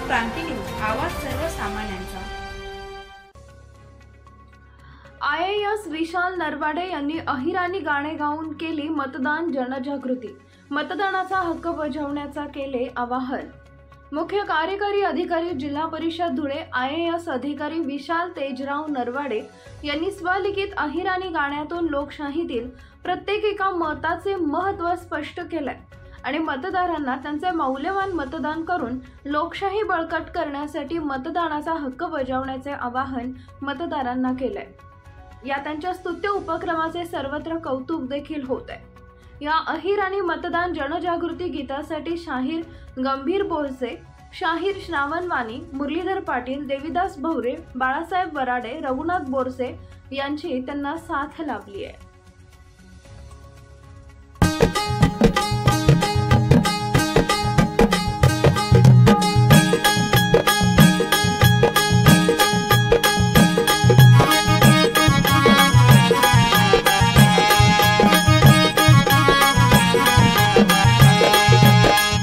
क्रांती news, आवाज सर्वसामान्यांचा। IAS विशाल नरवाडे यांनी अहिराणी गाणे गाऊन केली मतदान जनजागृती। मतदानाचा हक्क बजावण्याचा केले आवाहन। मुख्य कार्यकारी अधिकारी जिल्हा परिषद धुळे IAS अधिकारी विशाल तेजराव नरवाडे यांनी स्वलिखित अहिराणी गाण्यातून लोकशाहीतील प्रत्येक एका मताचे महत्त्व स्पष्ट केले आणि मतदारांना त्यांचे मौल्यवान मतदान करून लोकशाही बळकट करण्यासाठी मतदानाचा हक्क बजावण्याचे आवाहन मतदारांना केले। या त्यांच्या स्तुत्य उपक्रमाचे सर्वत्र कौतुक देखील होते। या अहिराणी मतदान जनजागृती गीतासाठी शाहीर गंभीर बोरसे, शाहीर श्रावण वाणी, मुरलीधर पाटील, देवीदास भवरे, बाळासाहेब वराडे, रघुनाथ बोरसे यांची त्यांना साथ लाभली आहे।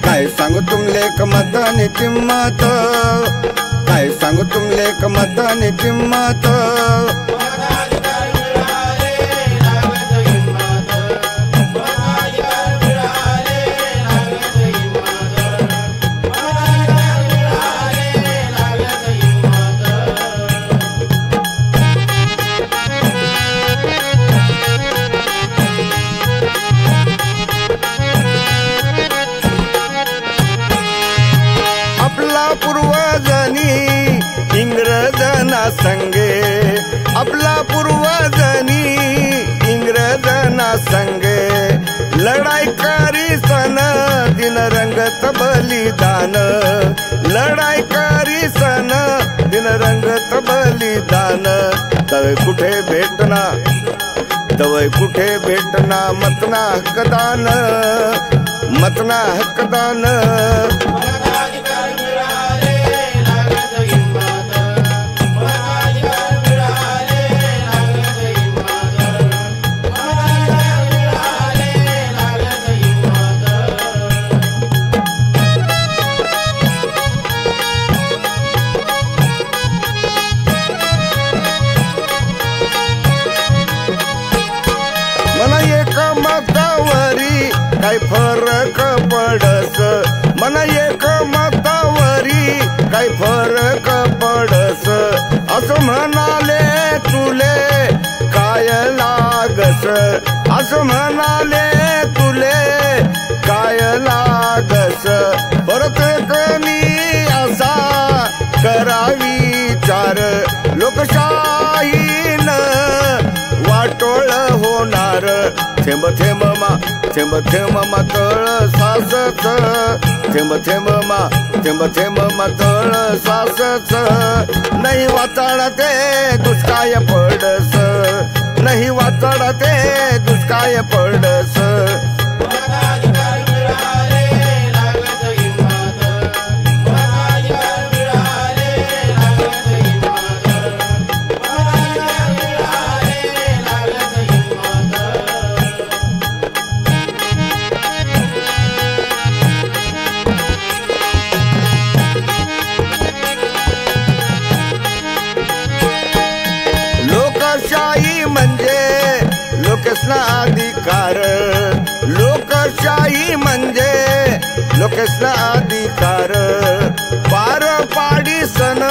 काय सांगू तुमले मतदानी किंमत, काय सांगू तुमले मतदानी किंमत। पूर्वजनी इंग्रजना संगे, आपला पूर्वजनी इंग्रजना संगे लढाई करी सन दिन रंगत बलिदान, लढाई करी सन दिन रंगत बलिदान। तवे कुठे भेटना, तवे कुठे भेटना मतना हक्कदान, मतना हक्कदान। मना एक मतावरी काय फरक पडस, मना एक मतावरी काय फरक पडस। असं म्हणाले तुले काय लागस, असं म्हणाले तुले काय लागस। परत कमी असा करावी विचार, लोकशाहीन वाटोळ होणार। थेंब थेंब मातळ सासच, थेंब थेंब मातळ सासच। नाही वाचाळते दुष्काळ पडस, नाही वाचाळते दुष्काळ पडस। लोकशाही म्हणजे लोकेशना अधिकार, लोकशाही म्हणजे लोकेशना अधिकार। पार पाडी सन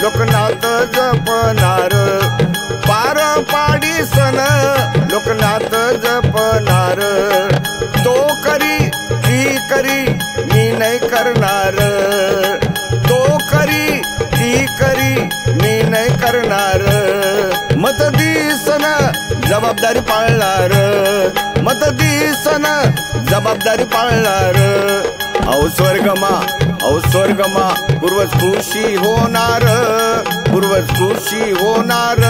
लोकनाथ जपणार, पार पाडी सन लोकनाथ जपणार। तो करी ती करी मी नाही करणार, तो करी ती करी मी नाही करणार। मत दिसन जबाबदारी पाळणार, मत दिसन जबाबदारी पाळणार। औ स्वर्गमा पूर्वज खुशी होणार, पूर्वज खुशी होणार।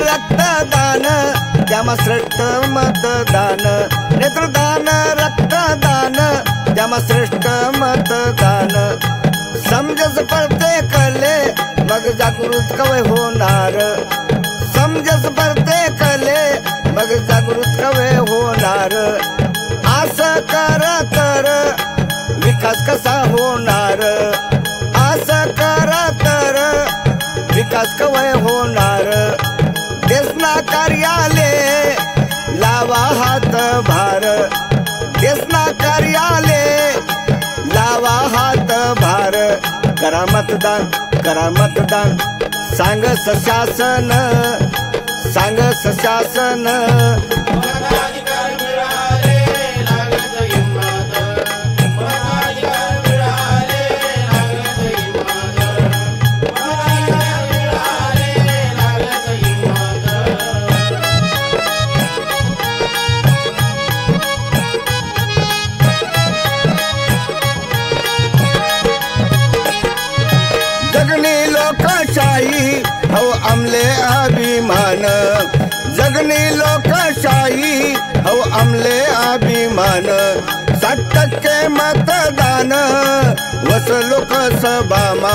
रक्तदान त्यामा श्रेष्ठ मतदान, नेत्रदान रक्तदान त्यामा श्रेष्ठ मतदान. समजस प्रत्येकले मग जागृत कवय होणार, समजस प्रत्येकले मग जागृत कवय होणार. असं कर तर विकास कसा होणार, असं कर तर विकास कवय होणार. देशना कार्यालय लावा हात भार, देशना कार्यालय लावा हात भार. करा मतदान, करा मतदान, सांग शासन, सांग शासन. जगनी लोकशाही हो अमले अभिमान, जगनी लोकशाही हो अमले अभिमान. 60% मतदान वस लोकसभामा,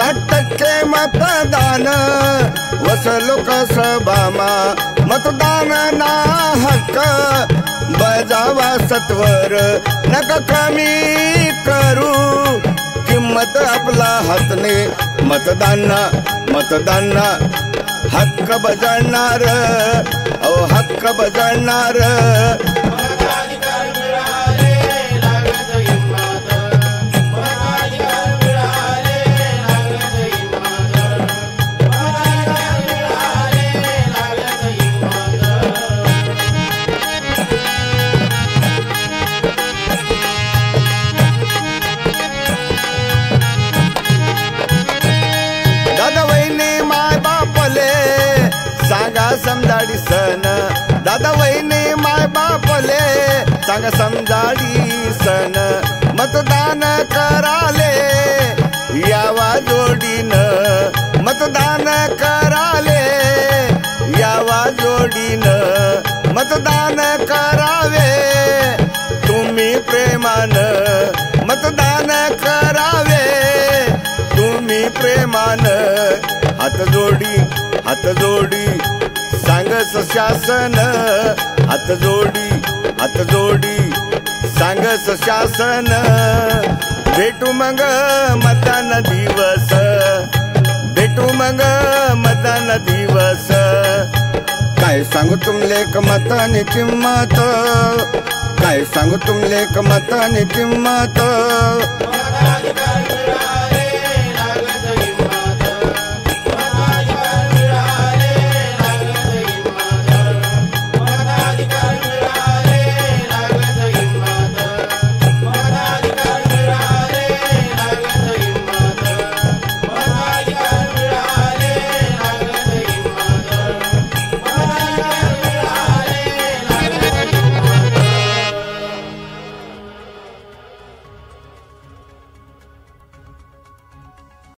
60% मतदान वस लोकसभामा. मतदान ना हक्क बजावा सत्वर, नका कमी करू किंमत आपला हातने. मतदान मतदान हक्क बजावणार, अहो हक्क बजावणार. दादा वहिनी माय बापले सांगा समजाडी सण, दादा वहिनी माय बापले सांगा समजाडी सण. मतदान कराले यावा जोडीन, मतदान कराले यावा जोडीन. मतदान करावे तुम्ही प्रेमान, मतदान करावे तुम्ही प्रेमान. हात जोडी, हात जोडी सांगस शासन, हात जोडी, हात जोडी सांगस शासन. भेटू मग मतदान दिवस, भेटू मग मतदान दिवस. काय सांगू तुमले एक मतानी किंमत, काय सांगू तुमले एक मतानी किंमत.